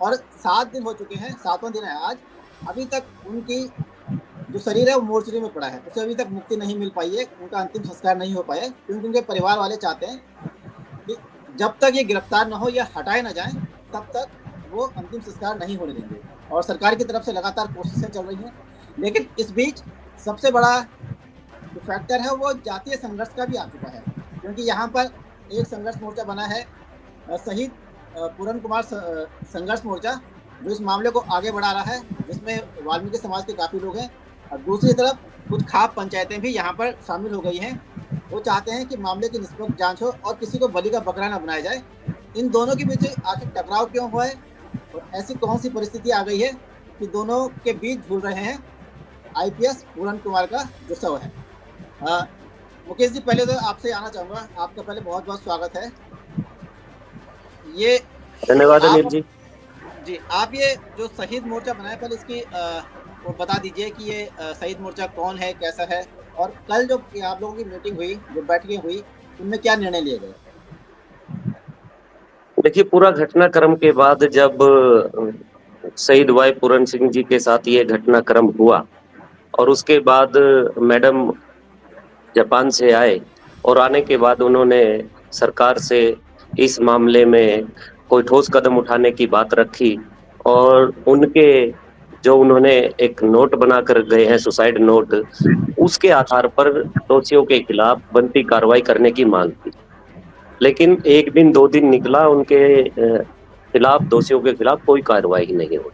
और 7 दिन हो चुके हैं, 7वां दिन है आज, अभी तक उनकी जो शरीर है वो मोर्चरी में पड़ा है, उसे अभी तक मुक्ति नहीं मिल पाई है, उनका अंतिम संस्कार नहीं हो पाया है, क्योंकि उनके परिवार वाले चाहते हैं कि जब तक ये गिरफ्तार ना हो या हटाए ना जाएं, तब तक वो अंतिम संस्कार नहीं होने देंगे। और सरकार की तरफ से लगातार कोशिशें चल रही हैं, लेकिन इस बीच सबसे बड़ा जो फैक्टर है वो जातीय संघर्ष का भी आ चुका है, क्योंकि यहाँ पर एक संघर्ष मोर्चा बना है, शहीद पूरन कुमार संघर्ष मोर्चा, जो इस मामले को आगे बढ़ा रहा है, जिसमें वाल्मीकि समाज के काफी लोग हैं। और दूसरी तरफ कुछ खाप पंचायतें भी यहाँ पर शामिल हो गई हैं, वो चाहते हैं कि मामले की निष्पक्ष जांच हो और किसी को बलि का बकरा न बनाया जाए। इन दोनों के बीच आखिर टकराव क्यों हुआ है और ऐसी कौन सी परिस्थिति आ गई है कि दोनों के बीच झूल रहे हैं आईपीएस पूरन कुमार का जो शव है। मुकेश जी, पहले तो आपसे आना चाहूंगा, आपका पहले बहुत बहुत स्वागत है। ये धन्यवाद आप अनिल जी। जी, आप ये जो शहीद मोर्चा बनाया, पहले इसकी वो बता दीजिए कि ये शहीद मोर्चा कौन है, कैसा है, और कल जो आप लोगों की मीटिंग हुई, जो बैठकें हुई, उनमें क्या निर्णय लिए गए? देखिए, पूरा घटनाक्रम के बाद जब शहीद वाई पूरन सिंह जी के साथ ये घटनाक्रम हुआ और उसके बाद मैडम जापान से आए और आने के बाद उन्होंने सरकार से इस मामले में कोई ठोस कदम उठाने की बात रखी और उनके जो उन्होंने एक नोट बनाकर गए हैं, सुसाइड नोट, उसके आधार पर दोषियों के खिलाफ बनती कार्रवाई करने की मांग की। लेकिन एक दिन दो दिन निकला, उनके खिलाफ, दोषियों के खिलाफ कोई कार्रवाई नहीं हुई।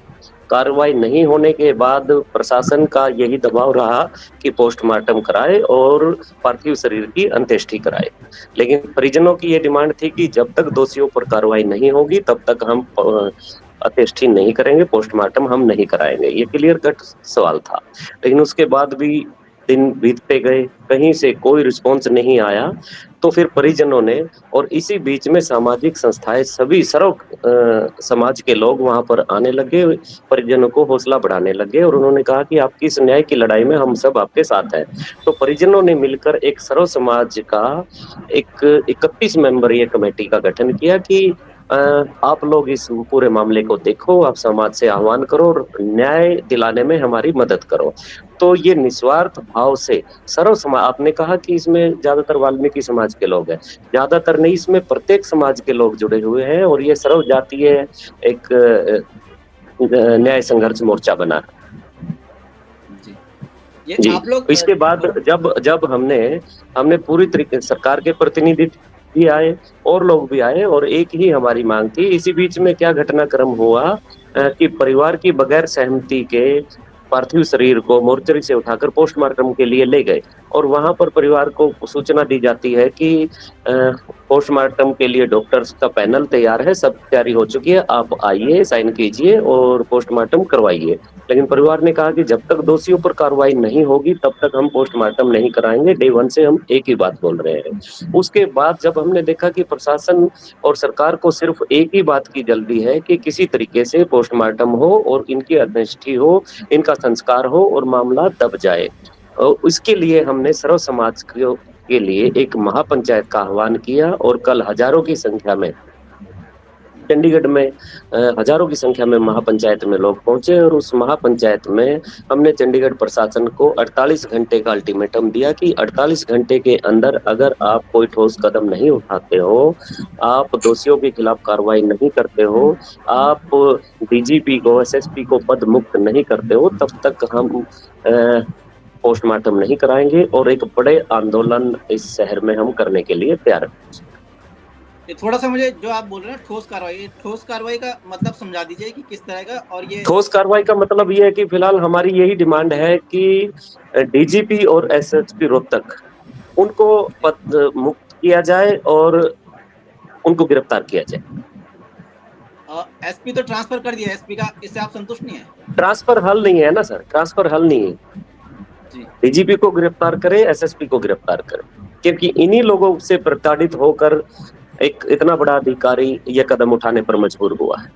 कार्रवाई नहीं होने के बाद प्रशासन का यही दबाव रहा कि पोस्टमार्टम कराए और पार्थिव शरीर की अंत्येष्टि कराए। लेकिन परिजनों की ये डिमांड थी कि जब तक दोषियों पर कार्रवाई नहीं होगी तब तक हम अंत्येष्टि नहीं करेंगे, पोस्टमार्टम हम नहीं कराएंगे। ये क्लियर कट सवाल था। लेकिन उसके बाद भी दिन बीतते गए, कहीं से कोई रिस्पॉन्स नहीं आया। तो फिर परिजनों ने, और इसी बीच में सामाजिक संस्थाएं, सभी सर्व समाज के लोग वहां पर आने लगे, परिजनों को हौसला बढ़ाने लगे और उन्होंने कहा कि आपकी इस न्याय की लड़ाई में हम सब आपके साथ हैं। तो परिजनों ने मिलकर एक सर्व समाज का एक 31 मेंबरीय कमेटी का गठन किया कि आप लोग इस पूरे मामले को देखो, आप समाज से आह्वान करो और न्याय दिलाने में हमारी मदद करो। तो ये निस्वार्थ भाव से सर्व समाज, आपने कहा कि इसमें ज्यादातर वाल्मीकि समाज के लोग हैं, ज्यादातर नहीं, इसमें प्रत्येक समाज के लोग जुड़े हुए हैं और ये सर्व जातीय एक न्याय संघर्ष मोर्चा बना। जी, ये जी। आप लोग इसके बाद जब जब हमने हमने पूरी तरीके से, सरकार के प्रतिनिधि भी आए और लोग भी आए और एक ही हमारी मांग थी। इसी बीच में क्या घटनाक्रम हुआ कि परिवार की बगैर सहमति के पार्थिव शरीर को मोर्चरी से उठाकर पोस्टमार्टम के लिए ले गए और वहां पर परिवार को सूचना दी जाती है कि पोस्टमार्टम के लिए डॉक्टर्स का पैनल तैयार है, सब तैयारी हो चुकी है, आप आइए, साइन कीजिए और पोस्टमार्टम करवाइए। लेकिन परिवार ने कहा कि जब तक दोषियों पर कार्रवाई नहीं होगी तब तक हम पोस्टमार्टम नहीं कराएंगे। डे वन से हम एक ही बात बोल रहे हैं। उसके बाद जब हमने देखा कि प्रशासन और सरकार को सिर्फ एक ही बात की जल्दी है कि किसी तरीके से पोस्टमार्टम हो और इनकी अंत्येष्टि हो, इनका संस्कार हो और मामला दब जाए, और इसके लिए हमने सर्व समाज के लिए एक महापंचायत का आह्वान किया और कल हजारों की संख्या में चंडीगढ़ में हजारों की संख्या में महापंचायत में लोग पहुंचे और उस महापंचायत में हमने चंडीगढ़ प्रशासन को 48 घंटे का अल्टीमेटम दिया कि 48 घंटे के अंदर अगर आप कोई ठोस कदम नहीं उठाते हो, आप दोषियों के खिलाफ कार्रवाई नहीं करते हो, आप डीजीपी को, एसएसपी को पद मुक्त नहीं करते हो, तब तक हम पोस्टमार्टम नहीं कराएंगे और एक बड़े आंदोलन इस शहर में हम करने के लिए तैयार हैं। ये थोड़ा सा मुझे जो आप बोल रहे हैं ठोस कार्रवाई का मतलब समझा दीजिए कि किस तरह का, और ये ठोस कार्रवाई का मतलब ये है कि फिलहाल हमारी यही डिमांड है कि डीजीपी और एसएसपी रोहतक, उनको पद मुक्त किया जाए और उनको गिरफ्तार किया जाए। एसपी तो ट्रांसफर कर दिया एसपी का, इससे आप संतुष्ट नहीं है? ट्रांसफर हल नहीं है ना सर, ट्रांसफर हल नहीं है। जी, डीजीपी को गिरफ्तार करे, एसएसपी को गिरफ्तार करे, क्योंकि इन्हीं लोगों से प्रताड़ित होकर एक इतना बड़ा अधिकारी यह कदम उठाने पर मजबूर हुआ है।